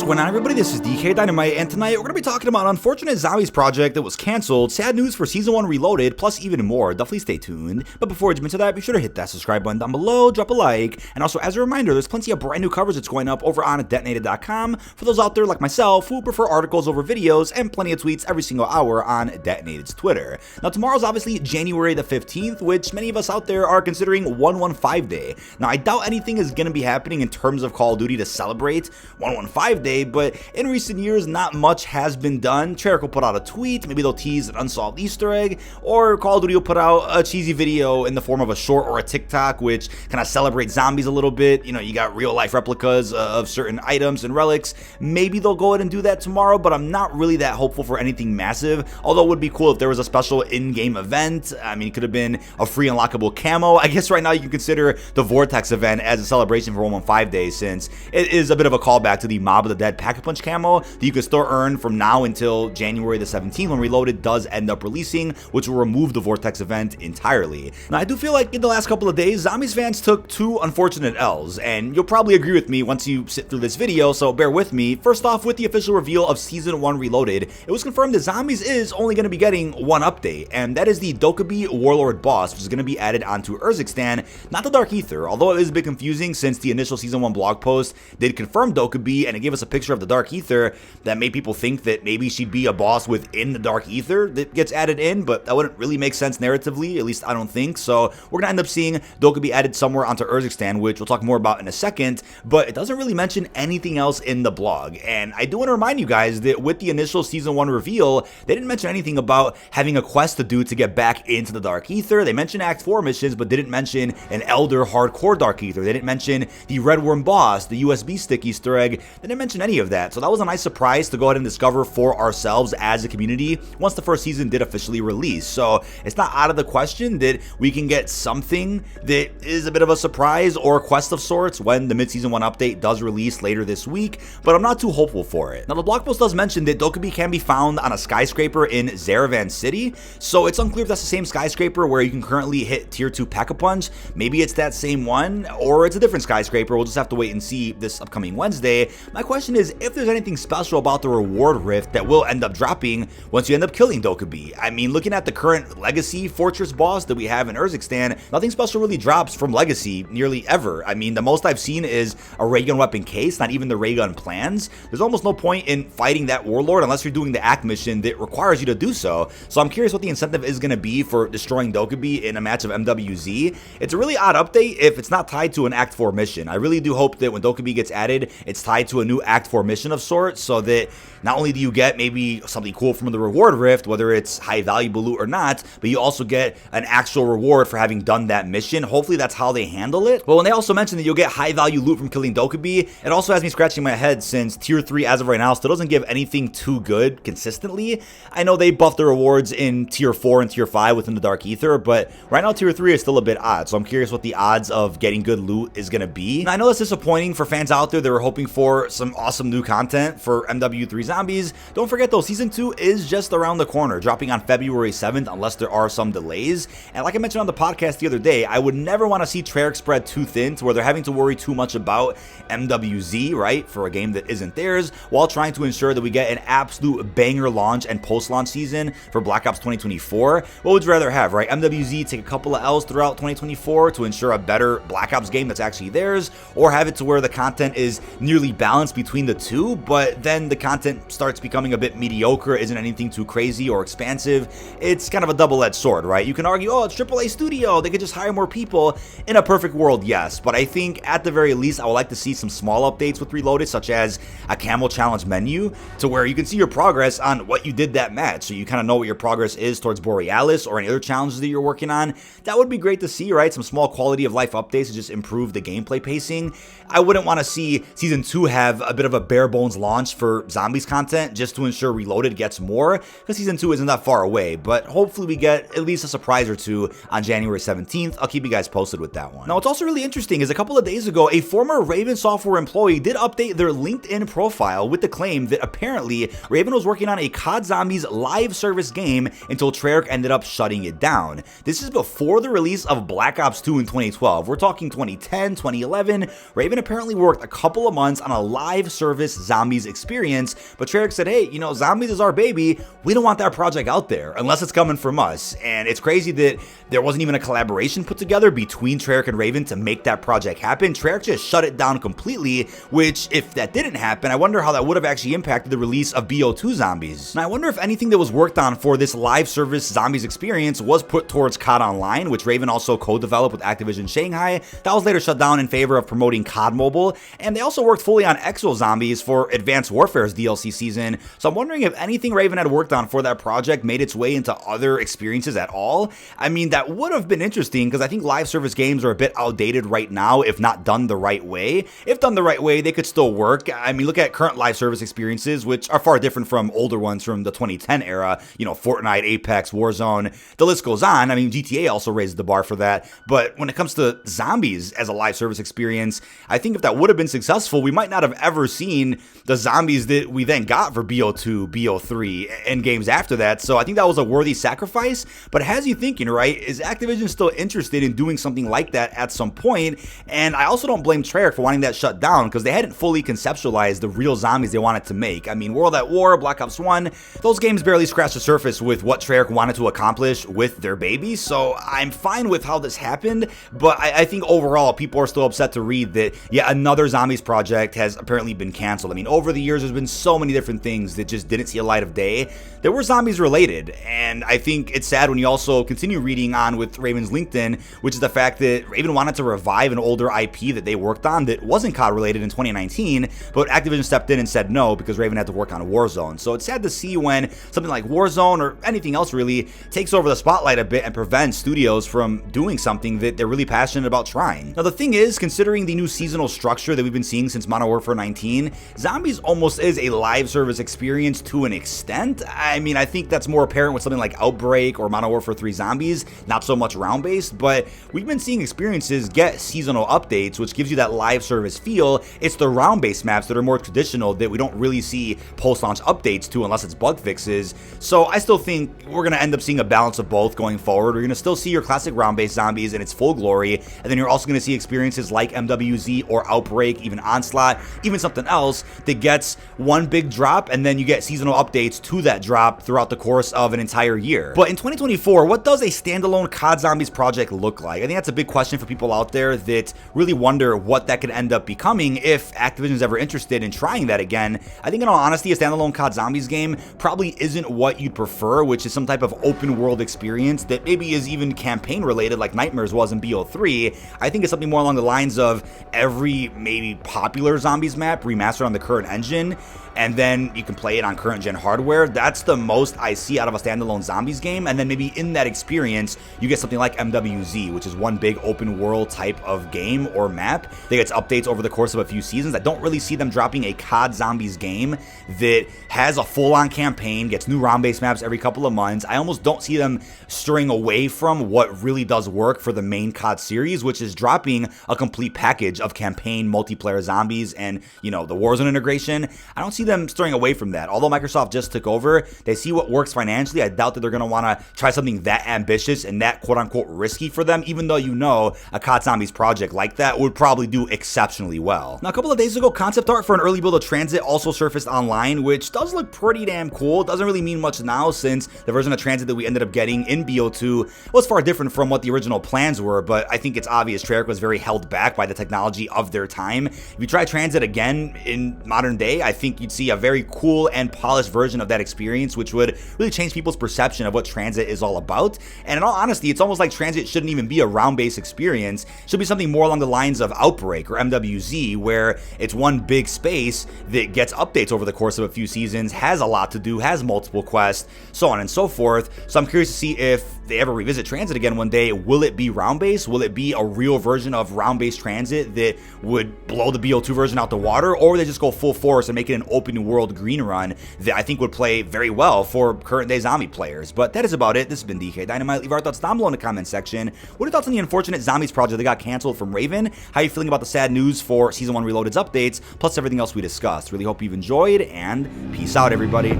going on, everybody? This is dkdynamite, and tonight we're going to be talking about an unfortunate zombies project that was canceled, sad news for Season 1 Reloaded, plus even more. Definitely stay tuned. But before we jump into that, be sure to hit that subscribe button down below, drop a like, and also as a reminder, there's plenty of brand new coverage that's going up over on detonated.com for those out there like myself who prefer articles over videos, and plenty of tweets every single hour on Detonated's Twitter. Now, tomorrow's obviously January the 15th, which many of us out there are considering 115 Day. Now, I doubt anything is going to be happening in terms of Call of Duty to celebrate 115 Day, but in recent years, not much has been done. Treyarch will put out a tweet, maybe they'll tease an unsolved Easter egg, or Call of Duty will put out a cheesy video in the form of a short or a TikTok, which kind of celebrates zombies a little bit. You know, you got real life replicas of certain items and relics. Maybe they'll go ahead and do that tomorrow, but I'm not really that hopeful for anything massive, although it would be cool if there was a special in-game event. I mean, it could have been a free unlockable camo. I guess right now you can consider the Vortex event as a celebration for 115 Days, since it is a bit of a callback to the Mob of the Dead Pack-a-Punch camo that you can still earn from now until January the 17th when Reloaded does end up releasing, which will remove the Vortex event entirely. Now, I do feel like in the last couple of days, Zombies fans took two unfortunate L's, and you'll probably agree with me once you sit through this video, so bear with me. First off, with the official reveal of Season 1 Reloaded, it was confirmed that Zombies is only going to be getting one update, and that is the Dokkaebi Warlord boss, which is going to be added onto Urzikstan, not the Dark Ether, although it is a bit confusing since the initial Season 1 blog post did confirm Dokkaebi, and it gave us a picture of the Dark Ether that made people think that maybe she'd be a boss within the Dark Ether that gets added in, but that wouldn't really make sense narratively, at least I don't think. So we're gonna end up seeing Dokkaebi added somewhere onto Urzikstan, which we'll talk more about in a second, but it doesn't really mention anything else in the blog. And I do want to remind you guys that with the initial Season 1 reveal, they didn't mention anything about having a quest to do to get back into the Dark Ether. They mentioned Act 4 missions, but didn't mention an Elder hardcore Dark Ether. They didn't mention the Red Worm boss, the USB stick Easter egg. They didn't mention any of that. So that was a nice surprise to go ahead and discover for ourselves as a community once the first season did officially release. So it's not out of the question that we can get something that is a bit of a surprise or a quest of sorts when the mid-season 1 update does release later this week, but I'm not too hopeful for it. Now, the blog post does mention that Dokkaebi can be found on a skyscraper in Zaravan City, so it's unclear if that's the same skyscraper where you can currently hit Tier 2 Pack-a-Punch. Maybe it's that same one, or it's a different skyscraper. We'll just have to wait and see this upcoming Wednesday. My question is if there's anything special about the reward rift that will end up dropping once you end up killing Dokkaebi. I mean, looking at the current Legacy Fortress boss that we have in Urzikstan, nothing special really drops from Legacy nearly ever. I mean, the most I've seen is a ray gun weapon case, not even the ray gun plans. There's almost no point in fighting that warlord unless you're doing the act mission that requires you to do so. So I'm curious what the incentive is going to be for destroying Dokkaebi in a match of MWZ. It's a really odd update if it's not tied to an Act 4 mission. I really do hope that when Dokkaebi gets added, it's tied to a new Act 4 mission of sorts, so that not only do you get maybe something cool from the reward rift, whether it's high valuable loot or not, but you also get an actual reward for having done that mission. Hopefully that's how they handle it. But when they also mention that you'll get high value loot from killing Dokkaebi, it also has me scratching my head since Tier 3 as of right now still doesn't give anything too good consistently. I know they buffed the rewards in Tier 4 and Tier 5 within the Dark Ether, but right now Tier 3 is still a bit odd, so I'm curious what the odds of getting good loot is going to be. And I know it's disappointing for fans out there that were hoping for some awesome new content for MW3 Zombies. Don't forget though, Season 2 is just around the corner, dropping on February 7th unless there are some delays. And like I mentioned on the podcast the other day, I would never want to see Treyarch spread too thin to where they're having to worry too much about MWZ, right, for a game that isn't theirs, while trying to ensure that we get an absolute banger launch and post-launch season for Black Ops 2024. What would you rather have, right? MWZ take a couple of L's throughout 2024 to ensure a better Black Ops game that's actually theirs, or have it to where the content is nearly balanced between the two, but then the content starts becoming a bit mediocre, isn't anything too crazy or expansive. It's kind of a double-edged sword, right? You can argue, oh, it's AAA studio, they could just hire more people. In a perfect world, yes, but I think at the very least, I would like to see some small updates with Reloaded, such as a camo challenge menu, to where you can see your progress on what you did that match, so you kind of know what your progress is towards Borealis or any other challenges that you're working on. That would be great to see, right? Some small quality of life updates to just improve the gameplay pacing. I wouldn't want to see Season 2 have a bit of a bare bones launch for Zombies content just to ensure Reloaded gets more, because Season 2 isn't that far away, but hopefully we get at least a surprise or two on January 17th. I'll keep you guys posted with that one. Now, what's also really interesting is a couple of days ago, a former Raven Software employee did update their LinkedIn profile with the claim that apparently Raven was working on a COD Zombies live service game until Treyarch ended up shutting it down. This is before the release of Black Ops 2 in 2012. We're talking 2010, 2011. Raven apparently worked a couple of months on a live service zombies experience, but Treyarch said, hey, you know, zombies is our baby, we don't want that project out there unless it's coming from us. And it's crazy that there wasn't even a collaboration put together between Treyarch and Raven to make that project happen. Treyarch just shut it down completely, which if that didn't happen, I wonder how that would have actually impacted the release of BO2 Zombies. And I wonder if anything that was worked on for this live service zombies experience was put towards COD Online, which Raven also co-developed with Activision Shanghai. That was later shut down in favor of promoting COD Mobile, and they also worked fully on Exo Zombies for Advanced Warfare's DLC season. So I'm wondering if anything Raven had worked on for that project made its way into other experiences at all. I mean, that would have been interesting because I think live service games are a bit outdated right now if not done the right way. If done the right way, they could still work. I mean, look at current live service experiences, which are far different from older ones from the 2010 era, you know, Fortnite, Apex, Warzone, the list goes on. I mean, GTA also raised the bar for that, but when it comes to zombies as a live service experience, I think if that would have been successful, we might not have ever seen the zombies that we then got for BO2, BO3, and games after that. So I think that was a worthy sacrifice, but it has you thinking, right? Is Activision still interested in doing something like that at some point? And I also don't blame Treyarch for wanting that shut down because they hadn't fully conceptualized the real zombies they wanted to make. I mean, World at War, Black Ops 1, those games barely scratched the surface with what Treyarch wanted to accomplish with their baby. So I'm fine with how this happened, but I think overall people are still upset to read that yet another zombies project has apparently been canceled. I mean, over the years there's been so many different things that just didn't see a light of day that were zombies related, and I think it's sad when you also continue reading on with Raven's LinkedIn, which is the fact that Raven wanted to revive an older IP that they worked on that wasn't COD related in 2019, but Activision stepped in and said no because Raven had to work on Warzone. So it's sad to see when something like Warzone or anything else really takes over the spotlight a bit and prevents studios from doing something that they're really passionate about trying. Now the thing is, considering the new seasonal structure that we've been seeing since Modern Warfare 19, zombies almost is a live service experience to an extent. I mean, I think that's more apparent with something like Outbreak or Modern Warfare 3 Zombies, not so much round-based, but we've been seeing experiences get seasonal updates, which gives you that live service feel. It's the round-based maps that are more traditional that we don't really see post-launch updates to unless it's bug fixes. So I still think we're going to end up seeing a balance of both going forward. We're going to still see your classic round-based zombies in its full glory, and then you're also going to see experiences like MWZ or Outbreak, even Onslaught, even something else that gets one big drop, and then you get seasonal updates to that drop throughout the course of an entire year. But in 2024, what does a standalone COD Zombies project look like? I think that's a big question for people out there that really wonder what that could end up becoming if Activision's ever interested in trying that again. I think in all honesty, a standalone COD Zombies game probably isn't what you'd prefer, which is some type of open world experience that maybe is even campaign related like Nightmares was in BO3. I think it's something more along the lines of every maybe popular Zombies map remastered on the current engine, and then you can play it on current gen hardware. That's the most I see out of a standalone zombies game. And then maybe in that experience, you get something like MWZ, which is one big open world type of game or map that gets updates over the course of a few seasons. I don't really see them dropping a COD Zombies game that has a full-on campaign, gets new round-based maps every couple of months. I almost don't see them straying away from what really does work for the main COD series, which is dropping a complete package of campaign, multiplayer zombies, and, you know, the Warzone integration. I don't see them straying away from that. Although Microsoft just took over, they see what works financially. I doubt that they're going to want to try something that ambitious and that quote-unquote risky for them, even though you know a COD Zombies project like that would probably do exceptionally well. Now, a couple of days ago, concept art for an early build of Tranzit also surfaced online, which does look pretty damn cool. It doesn't really mean much now since the version of Tranzit that we ended up getting in BO2 was far different from what the original plans were, but I think it's obvious Treyarch was very held back by the technology of their time. If you try Tranzit again in modern day, I think you'd see a very cool and polished version of that experience, which would really change people's perception of what Tranzit is all about. And in all honesty, it's almost like Tranzit shouldn't even be a round-based experience. It should be something more along the lines of Outbreak or MWZ, where it's one big space that gets updates over the course of a few seasons, has a lot to do, has multiple quests, so on and so forth. So I'm curious to see if they ever revisit Tranzit again one day. Will it be round-based? Will it be a real version of round-based Tranzit that would blow the BO2 version out the water? Or would they just go full force and make it an open world green run that I think would play very well for current day zombie players? But that is about it. This has been dkdynamite. Leave our thoughts down below in the comment section. What are your thoughts on the unfortunate zombies project that got canceled from Raven? How are you feeling about the sad news for Season 1 Reloaded's updates, plus everything else we discussed? Really hope you've enjoyed, and peace out, everybody.